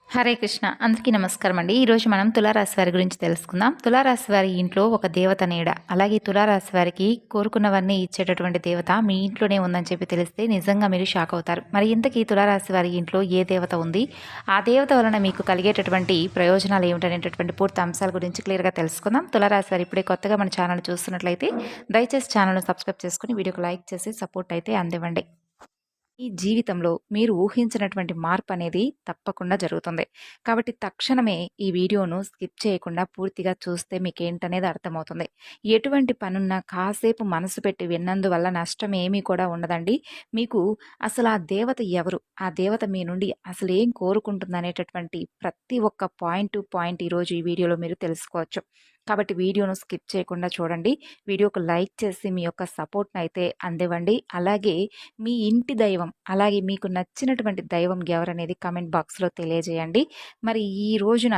హరే కృష్ణ. అందరికీ నమస్కారం అండి. ఈరోజు మనం తులారాశి వారి గురించి తెలుసుకుందాం. తులారాశి వారి ఇంట్లో ఒక దేవత నీడ. అలాగే తులారాశి వారికి కోరుకున్నవన్నీ ఇచ్చేటటువంటి దేవత మీ ఇంట్లోనే ఉందని చెప్పి తెలిస్తే నిజంగా మీరు షాక్ అవుతారు. మరి ఇంతకీ తులారాశి వారి ఇంట్లో ఏ దేవత ఉంది? ఆ దేవత వలన మీకు కలిగేటటువంటి ప్రయోజనాలు ఏమిటనేటటువంటి పూర్తి అంశాల గురించి క్లియర్‌గా తెలుసుకుందాం. తులారాశి వారు ఇప్పుడే కొత్తగా మన ఛానల్ చూస్తున్నట్లయితే దయచేసి ఛానల్‌ను సబ్స్క్రైబ్ చేసుకొని వీడియోకి లైక్ చేసి సపోర్ట్ అయితే అందివ్వండి. ఈ జీవితంలో మీరు ఊహించినటువంటి మార్పనేది తప్పకుండా జరుగుతుంది. కాబట్టి తక్షణమే ఈ వీడియోను స్కిప్ చేయకుండా పూర్తిగా చూస్తే మీకేంటనేది అర్థమవుతుంది. ఎటువంటి పనున్నా కాసేపు మనసు పెట్టి విన్నందువల్ల నష్టం ఏమీ కూడా ఉండదండి. మీకు అసలు ఆ దేవత ఎవరు? ఆ దేవత మీ నుండి అసలేం కోరుకుంటుందనేటటువంటి ప్రతి ఒక్క పాయింట్ టు పాయింట్ ఈరోజు ఈ వీడియోలో మీరు తెలుసుకోవచ్చు. కాబట్టి వీడియోను స్కిప్ చేయకుండా చూడండి. వీడియోకు లైక్ చేసి మీ యొక్క సపోర్ట్‌నయితే అందివ్వండి. అలాగే మీ ఇంటి దైవం, అలాగే మీకు నచ్చినటువంటి దైవం ఎవరనేది కామెంట్ బాక్స్‌లో తెలియజేయండి. మరి ఈ రోజున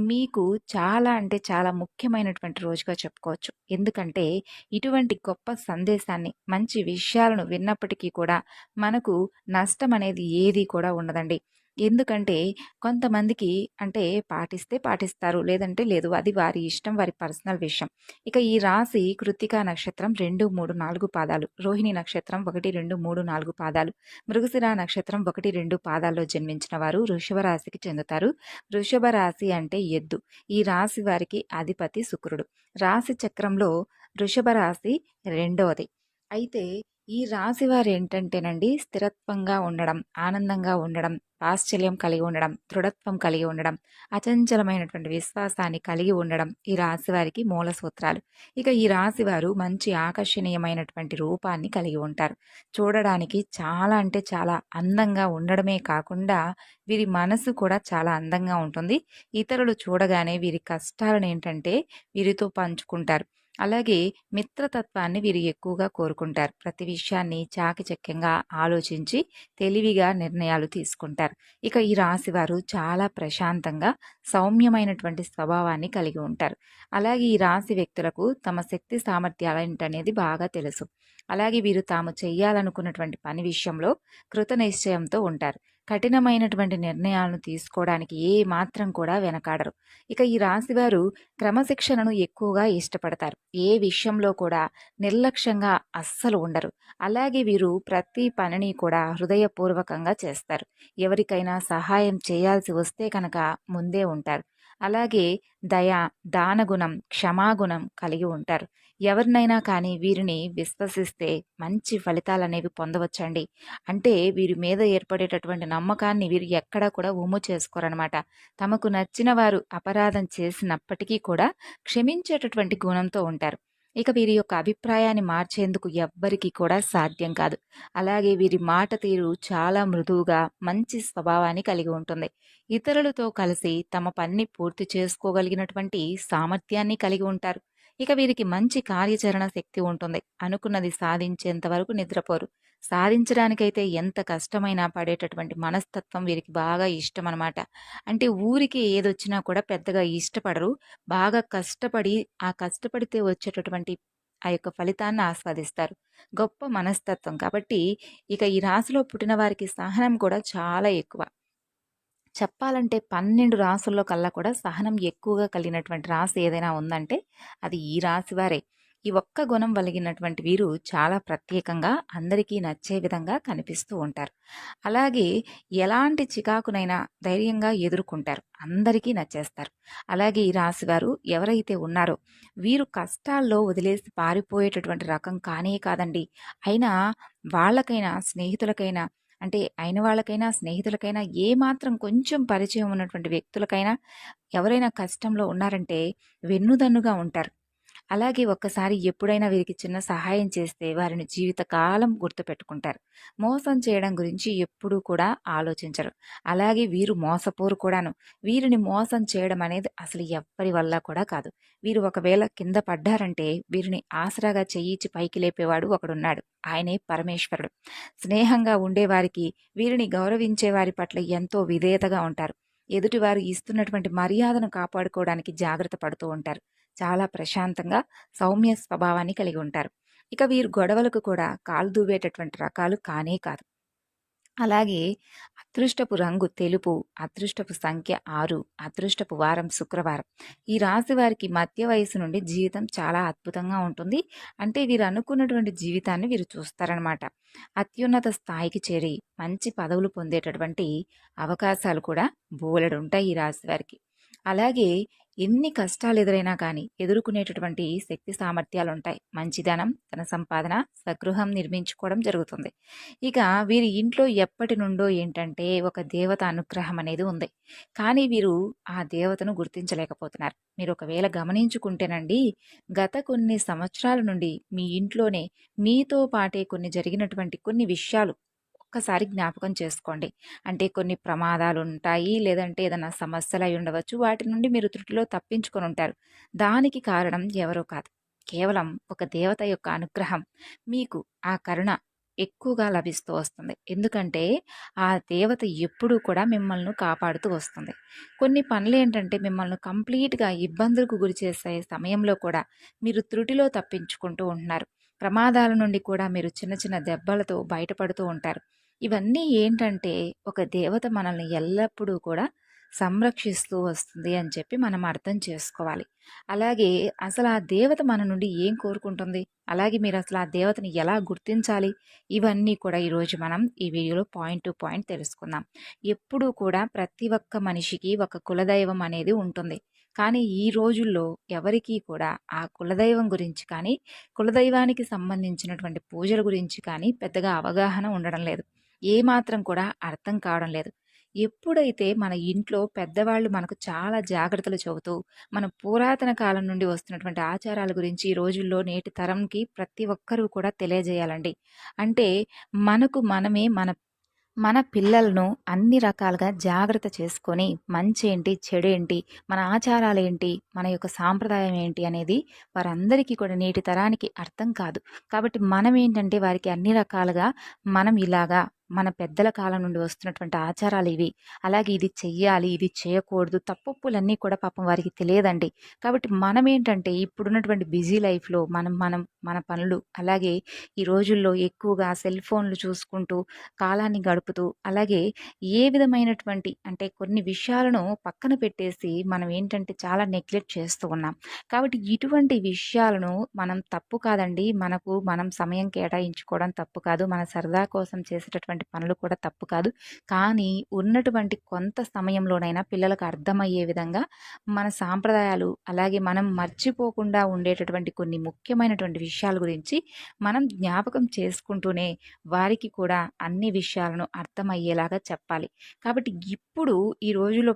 మీకు చాలా అంటే చాలా ముఖ్యమైనటువంటి రోజుగా చెప్పుకోవచ్చు. ఎందుకంటే ఇటువంటి గొప్ప సందేశాన్ని, మంచి విషయాలను విన్నప్పటికీ కూడా మనకు నష్టం అనేది ఏది కూడా ఉండదండి. ఎందుకంటే కొంతమందికి అంటే పాటిస్తే పాటిస్తారు. లేదంటే లేదు. అది వారి ఇష్టం. వారి పర్సనల్ విషయం. ఇక ఈ రాశి కృత్తికా నక్షత్రం 2, 3, 4 పాదాలు. రోహిణి నక్షత్రం 1, 2, 3, 4 పాదాలు. మృగశిర నక్షత్రం 1, 2 పాదాల్లో జన్మించిన వారు వృషభ రాశికి చెందుతారు. వృషభ రాశి అంటే ఎద్దు. ఈ రాశి వారికి అధిపతి శుక్రుడు. రాశి చక్రంలో వృషభ రాశి రెండవది. అయితే ఈ రాశి వారు ఏంటంటేనండి స్థిరత్వంగా ఉండడం, ఆనందంగా ఉండడం, వాత్సల్యం కలిగి ఉండడం, దృఢత్వం కలిగి ఉండడం, అచంచలమైనటువంటి విశ్వాసాన్ని కలిగి ఉండడం ఈ రాశి వారికి మూల సూత్రాలు. ఇక ఈ రాశి వారు మంచి ఆకర్షణీయమైనటువంటి రూపాన్ని కలిగి ఉంటారు. చూడడానికి చాలా అంటే చాలా అందంగా ఉండడమే కాకుండా వీరి మనసు కూడా చాలా అందంగా ఉంటుంది. ఇతరులు చూడగానే వీరి కష్టాలను ఏంటంటే వీరితో పంచుకుంటారు. అలాగే మిత్రతత్వాన్ని వీరు ఎక్కువగా కోరుకుంటారు. ప్రతి విషయాన్ని చాకచక్యంగా ఆలోచించి తెలివిగా నిర్ణయాలు తీసుకుంటారు. ఇక ఈ రాశివారు చాలా ప్రశాంతంగా సౌమ్యమైనటువంటి స్వభావాన్ని కలిగి ఉంటారు. అలాగే ఈ రాశి వ్యక్తులకు తమ శక్తి సామర్థ్యాలేంటనేది బాగా తెలుసు. అలాగే వీరు తాము చేయాలనుకున్నటువంటి పని విషయంలో కృత నిశ్చయంతో ఉంటారు. కఠినమైనటువంటి నిర్ణయాలను తీసుకోవడానికి ఏ మాత్రం కూడా వెనకాడరు. ఇక ఈ రాశివారు క్రమశిక్షణను ఎక్కువగా ఇష్టపడతారు. ఏ విషయంలో కూడా నిర్లక్ష్యంగా అస్సలు ఉండరు. అలాగే వీరు ప్రతి పనిని కూడా హృదయపూర్వకంగా చేస్తారు. ఎవరికైనా సహాయం చేయాల్సి వస్తే కనుక ముందే ఉంటారు. అలాగే దయ, దానగుణం, క్షమాగుణం కలిగి ఉంటారు. ఎవరినైనా కానీ వీరిని విశ్వసిస్తే మంచి ఫలితాలనేవి పొందవచ్చండి. అంటే వీరి మీద ఏర్పడేటటువంటి నమ్మకాన్ని వీరు ఎక్కడా కూడా ఒమ్ము చేసుకోరనమాట. తమకు నచ్చిన వారు అపరాధం చేసినప్పటికీ కూడా క్షమించేటటువంటి గుణంతో ఉంటారు. ఇక వీరి యొక్క అభిప్రాయాన్ని మార్చేందుకు ఎవ్వరికీ కూడా సాధ్యం కాదు. అలాగే వీరి మాట తీరు చాలా మృదువుగా మంచి స్వభావాన్ని కలిగి ఉంటుంది. ఇతరులతో కలిసి తమ పనిని పూర్తి చేసుకోగలిగినటువంటి సామర్థ్యాన్ని కలిగి ఉంటారు. ఇక వీరికి మంచి కార్యాచరణ శక్తి ఉంటుంది. అనుకున్నది సాధించేంత వరకు నిద్రపోరు. సాధించడానికైతే ఎంత కష్టమైనా పడేటటువంటి మనస్తత్వం వీరికి బాగా ఇష్టం అనమాట. అంటే ఊరికి ఏదొచ్చినా కూడా పెద్దగా ఇష్టపడరు. బాగా కష్టపడి ఆ కష్టపడితే వచ్చేటటువంటి ఆ యొక్క ఫలితాన్ని ఆస్వాదిస్తారు. గొప్ప మనస్తత్వం కాబట్టి ఇక ఈ రాశిలో పుట్టిన వారికి సహనం కూడా చాలా ఎక్కువ. చెప్పాలంటే 12 రాసుల్లో కల్లా కూడా సహనం ఎక్కువగా కలిగినటువంటి రాశి ఏదైనా ఉందంటే అది ఈ రాశి వారే. ఈ ఒక్క గుణం కలిగినటువంటి వీరు చాలా ప్రత్యేకంగా అందరికీ నచ్చే విధంగా కనిపిస్తూ ఉంటారు. అలాగే ఎలాంటి చికాకునైనా ధైర్యంగా ఎదుర్కొంటారు. అందరికీ నచ్చేస్తారు. అలాగే ఈ రాశి వారు ఎవరైతే ఉన్నారో వీరు కష్టాల్లో వదిలేసి పారిపోయేటటువంటి రకం కానే కాదండి. అయినా వాళ్ళకైనా స్నేహితులకైనా అంటే అయిన వాళ్ళకైనా, స్నేహితులకైనా ఏమాత్రం కొంచెం పరిచయం ఉన్నటువంటి వ్యక్తులకైనా ఎవరైనా కష్టంలో ఉన్నారంటే వెన్నుదన్నుగా ఉంటారు. అలాగే ఒక్కసారి ఎప్పుడైనా వీరికి చిన్న సహాయం చేస్తే వారిని జీవితకాలం గుర్తుపెట్టుకుంటారు. మోసం చేయడం గురించి ఎప్పుడూ కూడా ఆలోచించరు. అలాగే వీరు మోసపోరు కూడాను. వీరిని మోసం చేయడం అనేది అసలు ఎవ్వరి వల్ల కూడా కాదు. వీరు ఒకవేళ కింద పడ్డారంటే వీరిని ఆసరాగా చెయ్యిచ్చి పైకి లేపేవాడు ఒకడున్నాడు. ఆయనే పరమేశ్వరుడు. స్నేహంగా ఉండేవారికి, వీరిని గౌరవించే వారి పట్ల ఎంతో విధేయతగా ఉంటారు. ఎదుటివారు ఇస్తున్నటువంటి మర్యాదను కాపాడుకోవడానికి జాగ్రత్త పడుతూ ఉంటారు. చాలా ప్రశాంతంగా సౌమ్య స్వభావాన్ని కలిగి ఉంటారు. ఇక వీరు గొడవలకు కూడా కాలు దూవేటటువంటి రకాలు కానే కాదు. అలాగే అదృష్టపు రంగు తెలుపు, అదృష్టపు సంఖ్య 6, అదృష్టపు వారం శుక్రవారం. ఈ రాశి వారికి మధ్య వయస్సు నుండి జీవితం చాలా అద్భుతంగా ఉంటుంది. అంటే వీరు అనుకున్నటువంటి జీవితాన్ని వీరు చూస్తారనమాట. అత్యున్నత స్థాయికి చేరి మంచి పదవులు పొందేటటువంటి అవకాశాలు కూడా బోలెడుంటాయి ఈ రాశి వారికి. అలాగే ఎన్ని కష్టాలు ఎదురైనా కానీ ఎదుర్కొనేటటువంటి శక్తి సామర్థ్యాలుంటాయి. మంచి ధనం, ధన సంపాదన, స్వగృహం నిర్మించుకోవడం జరుగుతుంది. ఇక వీరి ఇంట్లో ఎప్పటి నుండో ఏంటంటే ఒక దేవత అనుగ్రహం అనేది ఉంది. కానీ వీరు ఆ దేవతను గుర్తించలేకపోతున్నారు. మీరు ఒకవేళ గమనించుకుంటేనండి, గత కొన్ని సంవత్సరాల నుండి మీ ఇంట్లోనే మీతో పాటే కొన్ని జరిగినటువంటి కొన్ని విషయాలు ఒక్కసారి జ్ఞాపకం చేసుకోండి. అంటే కొన్ని ప్రమాదాలుంటాయి, లేదంటే ఏదైనా సమస్యలయి ఉండవచ్చు. వాటి నుండి మీరు త్రుటిలో తప్పించుకొని ఉంటారు. దానికి కారణం ఎవరో కాదు. కేవలం ఒక దేవత యొక్క అనుగ్రహం. మీకు ఆ కరుణ ఎక్కువగా లభిస్తూ వస్తుంది. ఎందుకంటే ఆ దేవత ఎప్పుడూ కూడా మిమ్మల్ని కాపాడుతూ వస్తుంది. కొన్ని పనులేంటంటే మిమ్మల్ని కంప్లీట్‌గా ఇబ్బందులకు గురి చేసే సమయంలో కూడా మీరు త్రుటిలో తప్పించుకుంటూ ఉంటున్నారు. ప్రమాదాల నుండి కూడా మీరు చిన్న చిన్న దెబ్బలతో బయటపడుతూ ఉంటారు. ఇవన్నీ ఏంటంటే ఒక దేవత మనల్ని ఎల్లప్పుడూ కూడా సంరక్షిస్తూ వస్తుంది అని చెప్పి మనం అర్థం చేసుకోవాలి. అలాగే అసలు ఆ దేవత మన నుండి ఏం కోరుకుంటుంది? అలాగే మీరు అసలు ఆ దేవతని ఎలా గుర్తించాలి? ఇవన్నీ కూడా ఈరోజు మనం ఈ వీడియోలో పాయింట్ టు పాయింట్ తెలుసుకుందాం. ఎప్పుడూ కూడా ప్రతి ఒక్క మనిషికి ఒక కులదైవం అనేది ఉంటుంది. కానీ ఈ రోజుల్లో ఎవరికీ కూడా ఆ కులదైవం గురించి కానీ, కులదైవానికి సంబంధించినటువంటి పూజల గురించి కానీ పెద్దగా అవగాహన ఉండడం లేదు. ఏమాత్రం కూడా అర్థం కావడం లేదు. ఎప్పుడైతే మన ఇంట్లో పెద్దవాళ్ళు మనకు చాలా జాగ్రత్తలు చెబుతూ, మన పురాతన కాలం నుండి వస్తున్నటువంటి ఆచారాల గురించి ఈ రోజుల్లో నేటి తరంకి ప్రతి ఒక్కరూ కూడా తెలియజేయాలండి. అంటే మనకు మనమే మన మన పిల్లలను అన్ని రకాలుగా జాగ్రత్త చేసుకొని మంచేంటి, చెడేంటి, మన ఆచారాలేంటి, మన యొక్క సాంప్రదాయం ఏంటి అనేది వారందరికీ కూడా నేటి తరానికి అర్థం కాదు. కాబట్టి మనం ఏంటంటే వారికి అన్ని రకాలుగా మనం ఇలాగా మన పెద్దల కాలం నుండి వస్తున్నటువంటి ఆచారాలు ఇవి. అలాగే ఇది చెయ్యాలి, ఇది చేయకూడదు, తప్పొప్పులన్నీ కూడా పాపం వారికి తెలియదండి. కాబట్టి మనం ఏంటంటే ఇప్పుడున్నటువంటి బిజీ లైఫ్‌లో మనం మనం మన పనులు అలాగే ఈ రోజుల్లో ఎక్కువగా సెల్ ఫోన్‌లు చూసుకుంటూ కాలాన్ని గడుపుతూ అలాగే ఏ విధమైనటువంటి అంటే కొన్ని విషయాలను పక్కన పెట్టేసి మనం ఏంటంటే చాలా నెగ్లెక్ట్ చేస్తూ ఉన్నాం. కాబట్టి ఇటువంటి విషయాలను మనం తప్పు కాదండి. మనకు మనం సమయం కేటాయించుకోవడం తప్పు కాదు. మన సరదా కోసం చేసేటటువంటి పనులు కూడా తప్పు కాదు. కానీ ఉన్నటువంటి కొంత సమయంలోనైనా పిల్లలకు అర్థమయ్యే విధంగా మన సాంప్రదాయాలు అలాగే మనం మర్చిపోకుండా ఉండేటటువంటి కొన్ని ముఖ్యమైనటువంటి విషయాల గురించి మనం జ్ఞాపకం చేసుకుంటూనే వారికి కూడా అన్ని విషయాలను అర్థమయ్యేలాగా చెప్పాలి. కాబట్టి ఇప్పుడు ఈ రోజుల్లో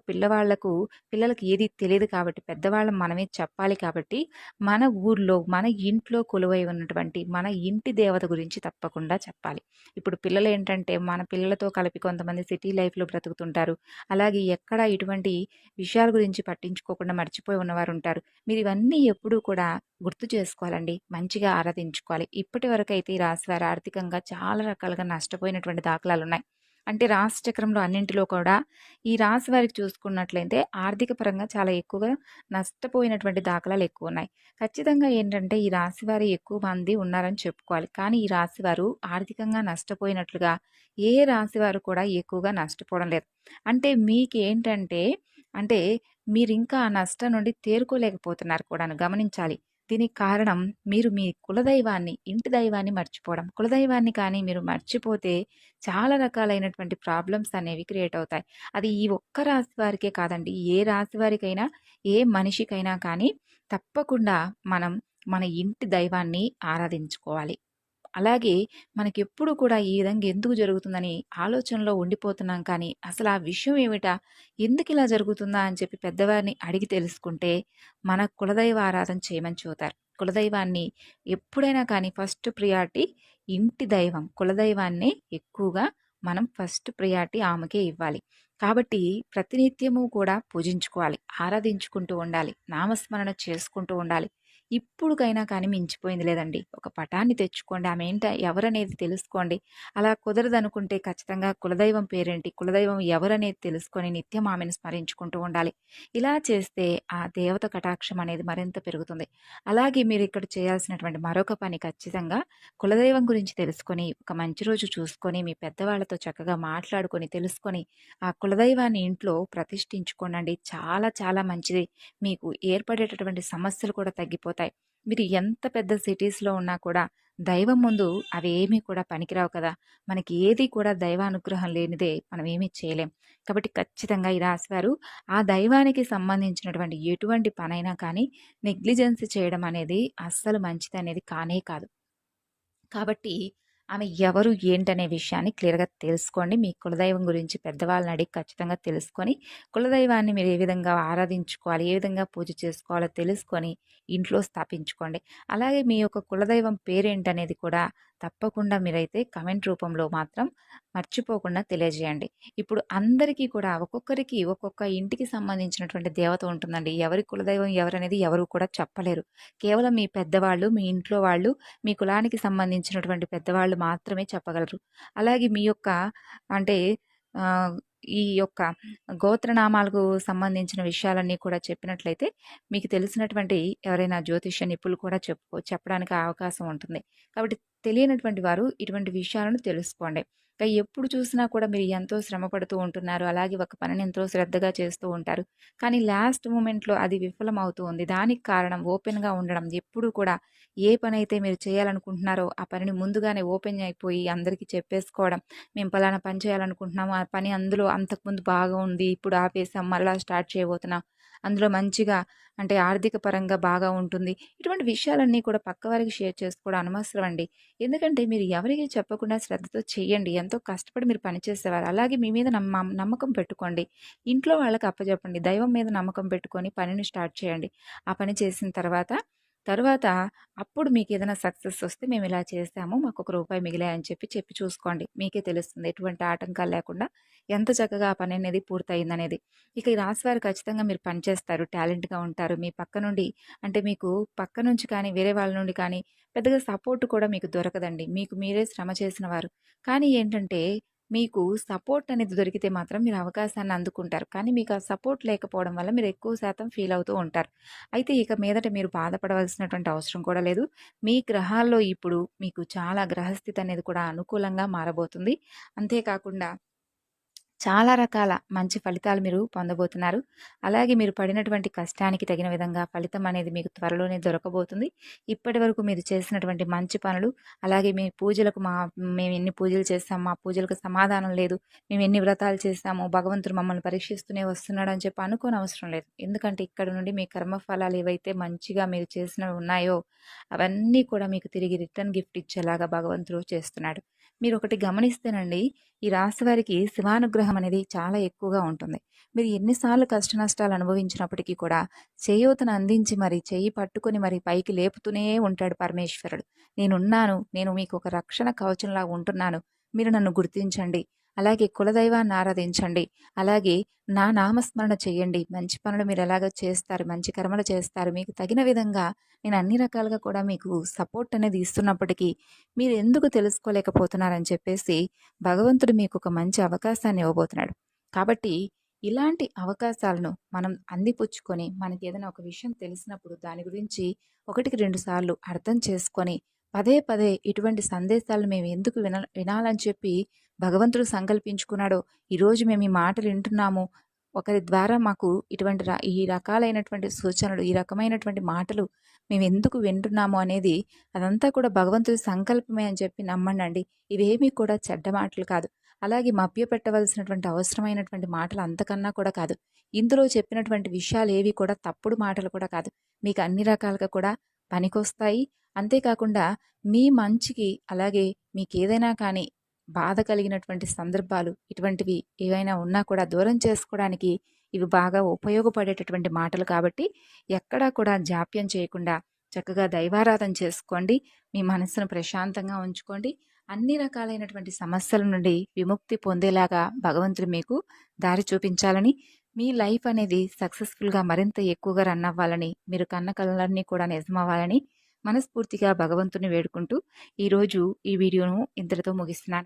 పిల్లలకి ఏది తెలియదు కాబట్టి పెద్దవాళ్ళం మనమే చెప్పాలి కాబట్టి మన ఊర్లో, మన ఇంట్లో కొలువై ఉన్నటువంటి మన ఇంటి దేవత గురించి తప్పకుండా చెప్పాలి. ఇప్పుడు పిల్లలేంటంటే మన పిల్లలతో కలిపి కొంతమంది సిటీ లైఫ్‌లో బ్రతుకుతుంటారు. అలాగే ఎక్కడ ఇటువంటి విషయాల గురించి పట్టించుకోకుండా మర్చిపోయి ఉన్నవారుంటారు. మీరు ఇవన్నీ ఎప్పుడూ కూడా గుర్తు చేసుకోవాలండి. మంచిగా ఆరాధించుకోవాలి. ఇప్పటి వరకైతే ఈ రాశివారు ఆర్థికంగా చాలా రకాలుగా నష్టపోయినటువంటి దాఖలాలున్నాయి. అంటే రాశి చక్రంలో అన్నింటిలో కూడా ఈ రాశి వారికి చూసుకున్నట్లయితే ఆర్థిక పరంగా చాలా ఎక్కువగా నష్టపోయినటువంటి దాఖలాలు ఎక్కువున్నాయి. ఖచ్చితంగా ఏంటంటే ఈ రాశి వారు ఎక్కువ మంది ఉన్నారని చెప్పుకోవాలి. కానీ ఈ రాశి వారు ఆర్థికంగా నష్టపోయినట్లుగా ఏ రాశి వారు కూడా ఎక్కువగా నష్టపోవడం లేదు. అంటే మీకేంటంటే అంటే మీరింకా ఆ నష్టం నుండి తేరుకోలేకపోతున్నారు కూడాను గమనించాలి. దీనికి కారణం మీరు మీ కులదైవాన్ని, ఇంటి దైవాన్ని మర్చిపోవడం. కులదైవాన్ని కానీ మీరు మర్చిపోతే చాలా రకాలైనటువంటి ప్రాబ్లమ్స్ అనేవి క్రియేట్ అవుతాయి. అది ఈ ఒక్క రాశి వారికే కాదండి. ఏ రాశి వారికైనా, ఏ మనిషికైనా కానీ తప్పకుండా మనం మన ఇంటి దైవాన్ని ఆరాధించుకోవాలి. అలాగే మనకెప్పుడు కూడా ఈ విధంగా ఎందుకు జరుగుతుందని ఆలోచనలో ఉండిపోతున్నాం కానీ అసలు ఆ విషయం ఏమిటా? ఎందుకిలా జరుగుతుందా? అని చెప్పి పెద్దవారిని అడిగి తెలుసుకుంటే మన కులదైవ ఆరాధన చేయమని చెబుతారు. కులదైవాన్ని ఎప్పుడైనా కానీ ఫస్ట్ ప్రియారిటీ ఇంటి దైవం. కులదైవాన్నే ఎక్కువగా మనం ఫస్ట్ ప్రియారిటీ ఆమెకే ఇవ్వాలి. కాబట్టి ప్రతినిత్యము కూడా పూజించుకోవాలి. ఆరాధించుకుంటూ ఉండాలి. నామస్మరణ చేసుకుంటూ ఉండాలి. ఇప్పుడుకైనా కానీ మించిపోయింది లేదండి. ఒక పటాన్ని తెచ్చుకోండి. ఆమె ఎవరనేది తెలుసుకోండి. అలా కుదరదనుకుంటే ఖచ్చితంగా కులదైవం పేరేంటి, కులదైవం ఎవరనేది తెలుసుకొని నిత్యం ఆమెను స్మరించుకుంటూ ఉండాలి. ఇలా చేస్తే ఆ దేవత కటాక్షం అనేది మరింత పెరుగుతుంది. అలాగే మీరిక్కడ చేయాల్సినటువంటి మరొక పని ఖచ్చితంగా కులదైవం గురించి తెలుసుకొని, ఒక మంచి రోజు చూసుకొని, మీ పెద్దవాళ్ళతో చక్కగా మాట్లాడుకొని, తెలుసుకొని, ఆ కులదైవాన్ని ఇంట్లో ప్రతిష్ఠించుకోనండి. చాలా చాలా మంచిది. మీకు ఏర్పడేటటువంటి సమస్యలు కూడా తగ్గిపోతాయి. మీరు ఎంత పెద్ద సిటీస్‌లో ఉన్నా కూడా దైవం ముందు అవేమీ కూడా పనికిరావు కదా! మనకి ఏది కూడా దైవానుగ్రహం లేనిదే మనం ఏమీ చేయలేం. కాబట్టి ఖచ్చితంగా ఈ రాశివారు ఆ దైవానికి సంబంధించినటువంటి ఎటువంటి పనైనా కానీ నెగ్లిజెన్స్ చేయడం అనేది అస్సలు మంచిదనేది కానే కాదు. కాబట్టి ఆమె ఎవరు ఏంటనే విషయాన్ని క్లియర్‌గా తెలుసుకోండి. మీ కులదైవం గురించి పెద్దవాళ్ళని అడిగి ఖచ్చితంగా తెలుసుకొని, కులదైవాన్ని మీరు ఏ విధంగా ఆరాధించుకోవాలి, ఏ విధంగా పూజ చేసుకోవాలో తెలుసుకొని ఇంట్లో స్థాపించుకోండి. అలాగే మీ యొక్క కులదైవం పేరేంటనేది కూడా తప్పకుండా మీరైతే కామెంట్ రూపంలో మాత్రం మర్చిపోకుండా తెలియజేయండి. ఇప్పుడు అందరికీ కూడా ఒక్కొక్కరికి ఒక్కొక్క ఇంటికి సంబంధించినటువంటి దేవత ఉంటుందండి. ఎవరి కులదైవం ఎవరనేది ఎవరు కూడా చెప్పలేరు. కేవలం మీ పెద్దవాళ్ళు, మీ ఇంట్లో వాళ్ళు, మీ కులానికి సంబంధించినటువంటి పెద్దవాళ్ళు మాత్రమే చెప్పగలరు. అలాగే మీ యొక్క అంటే ఆహ్, ఈ యొక్క గోత్రనామాలకు సంబంధించిన విషయాలన్నీ కూడా చెప్పినట్లయితే మీకు తెలిసినటువంటి ఎవరైనా జ్యోతిష్య నిపుణులు కూడా చెప్పడానికి అవకాశం ఉంటుంది. కాబట్టి తెలియనటువంటి వారు ఇటువంటి విషయాలను తెలుసుకోండి. ఎప్పుడు చూసినా కూడా మీరు ఎంతో శ్రమ పడుతూ ఉంటున్నారు. అలాగే ఒక పనిని ఎంతో శ్రద్ధగా చేస్తూ ఉంటారు. కానీ లాస్ట్ మూమెంట్‌లో అది విఫలమవుతూ ఉంది. దానికి కారణం ఓపెన్‌గా ఉండడం. ఎప్పుడూ కూడా ఏ పనైతే మీరు చేయాలనుకుంటున్నారో ఆ పనిని ముందుగానే ఓపెన్ అయిపోయి అందరికీ చెప్పేసుకోవడం. మేము పలానా పని చేయాలనుకుంటున్నాము. ఆ పని అందులో అంతకుముందు బాగా ఉంది. ఇప్పుడు ఆపేసాం. మళ్ళా స్టార్ట్ చేయబోతున్నాం. అందులో మంచిగా అంటే ఆర్థిక పరంగా బాగా ఉంటుంది. ఇటువంటి విషయాలన్నీ కూడా పక్కవారికి షేర్ చేసుకోవడం అనవసరం అండి. ఎందుకంటే మీరు ఎవరికీ చెప్పకుండా శ్రద్ధతో చేయండి. ఎంతో కష్టపడి మీరు పని చేసేవారు. అలాగే మీ మీద నమ్మకం పెట్టుకోండి. ఇంట్లో వాళ్ళకి అప్పజెప్పండి. దైవం మీద నమ్మకం పెట్టుకొని పనిని స్టార్ట్ చేయండి. ఆ పని చేసిన తరువాత అప్పుడు మీకేదైనా సక్సెస్ వస్తే మేము ఇలా చేసాము. మాకొక రూపాయి మిగిలాయని చెప్పి చూసుకోండి. మీకే తెలుస్తుంది. ఎటువంటి ఆటంకాలు లేకుండా ఎంత చక్కగా ఆ పననేది పూర్తయిందనేది. ఇక ఈ రాశివారు ఖచ్చితంగా మీరు పని చేస్తారు. టాలెంట్‌గా ఉంటారు. మీ పక్క నుండి అంటే మీకు పక్క నుంచి కానీ, వేరే వాళ్ళ నుండి కానీ పెద్దగా సపోర్ట్ కూడా మీకు దొరకదండి. మీకు మీరే శ్రమ చేసిన వారు. కానీ ఏంటంటే మీకు సపోర్ట్ అనేది దొరికితే మాత్రం మీరు అవకాశాన్ని అందుకుంటారు. కానీ మీకు ఆ సపోర్ట్ లేకపోవడం వల్ల మీరు ఎక్కువ శాతం ఫీల్ అవుతూ ఉంటారు. అయితే ఇక మీదట మీరు బాధపడవలసినటువంటి అవసరం కూడా లేదు. మీ గ్రహాల్లో ఇప్పుడు మీకు చాలా గ్రహస్థితి అనేది కూడా అనుకూలంగా మారబోతుంది. అంతేకాకుండా చాలా రకాల మంచి ఫలితాలు మీరు పొందబోతున్నారు. అలాగే మీరు పడినటువంటి కష్టానికి తగిన విధంగా ఫలితం అనేది మీకు త్వరలోనే దొరకబోతుంది. ఇప్పటివరకు మీరు చేసినటువంటి మంచి పనులు, అలాగే మీ పూజలకు మేము ఎన్ని పూజలు చేశాం, మా పూజలకు సమాధానం లేదు, మేము ఎన్ని వ్రతాలు చేశాము, భగవంతుడు మమ్మల్ని పరీక్షిస్తూనే వస్తున్నాడు అని చెప్పి అనుకోనవసరం లేదు. ఎందుకంటే ఇక్కడ నుండి మీ కర్మఫలాలు ఏవైతే మంచిగా మీరు చేసినవి ఉన్నాయో అవన్నీ కూడా మీకు తిరిగి రిటర్న్ గిఫ్ట్ ఇచ్చేలాగా భగవంతుడు చేస్తున్నాడు. మీరు ఒకటి గమనిస్తేనండి, ఈ రాశి వారికి శివానుగ్రహం అనేది చాలా ఎక్కువగా ఉంటుంది. మీరు ఎన్నిసార్లు కష్ట నష్టాలు అనుభవించినప్పటికీ కూడా చేయూతను అందించి మరి చెయ్యి పట్టుకొని మరి పైకి లేపుతూనే ఉంటాడు పరమేశ్వరుడు. నేనున్నాను, నేను మీకు ఒక రక్షణ కవచంలా ఉంటున్నాను, మీరు నన్ను గుర్తించండి, అలాగే కులదైవాన్ని ఆరాధించండి, అలాగే నా నామస్మరణ చెయ్యండి, మంచి పనులు మీరు ఎలాగో చేస్తారు, మంచి కర్మలు చేస్తారు, మీకు తగిన విధంగా నేను అన్ని రకాలుగా కూడా మీకు సపోర్ట్ అనేది ఇస్తున్నప్పటికీ మీరు ఎందుకు తెలుసుకోలేకపోతున్నారని చెప్పేసి భగవంతుడు మీకు ఒక మంచి అవకాశాన్ని ఇవ్వబోతున్నాడు. కాబట్టి ఇలాంటి అవకాశాలను మనం అందిపుచ్చుకొని మనకి ఏదైనా ఒక విషయం తెలిసినప్పుడు దాని గురించి ఒకటికి 2 సార్లు అర్థం చేసుకొని పదే పదే ఇటువంటి సందేశాలను మేము ఎందుకు వినాలని చెప్పి భగవంతుడు సంకల్పించుకున్నాడో ఈరోజు మేము ఈ మాటలు వింటున్నాము. ఒకరి ద్వారా మాకు ఇటువంటి ఈ రకాలైనటువంటి సూచనలు, ఈ రకమైనటువంటి మాటలు మేము ఎందుకు వింటున్నాము అనేది అదంతా కూడా భగవంతుడి సంకల్పమే అని చెప్పి నమ్మండి. ఇవేమీ కూడా చెడ్డ మాటలు కాదు. అలాగే మభ్యపెట్టవలసినటువంటి అవసరమైనటువంటి మాటలు అంతకన్నా కూడా కాదు. ఇందులో చెప్పినటువంటి విషయాలు ఏవి కూడా తప్పుడు మాటలు కూడా కాదు. మీకు అన్ని రకాలుగా కూడా పనికొస్తాయి. అంతేకాకుండా మీ మంచికి అలాగే మీకేదైనా కానీ బాధ కలిగినటువంటి సందర్భాలు ఇటువంటివి ఏవైనా ఉన్నా కూడా దూరం చేసుకోవడానికి ఇవి బాగా ఉపయోగపడేటటువంటి మాటలు కాబట్టి ఎక్కడా కూడా జాప్యం చేయకుండా చక్కగా దైవారాధన చేసుకోండి. మీ మనసును ప్రశాంతంగా ఉంచుకోండి. అన్ని రకాలైనటువంటి సమస్యల నుండి విముక్తి పొందేలాగా భగవంతుడు మీకు దారి చూపించాలని మీ లైఫ్ అనేది సక్సెస్ఫుల్గా మరింత ఎక్కువగా రన్ అవ్వాలని, మీరు కన్న కలలన్నీ కూడా నిజమవ్వాలని మనస్ఫూర్తిగా భగవంతుని వేడుకుంటూ ఈరోజు ఈ వీడియోను ఇంతటితో ముగిస్తున్నాను.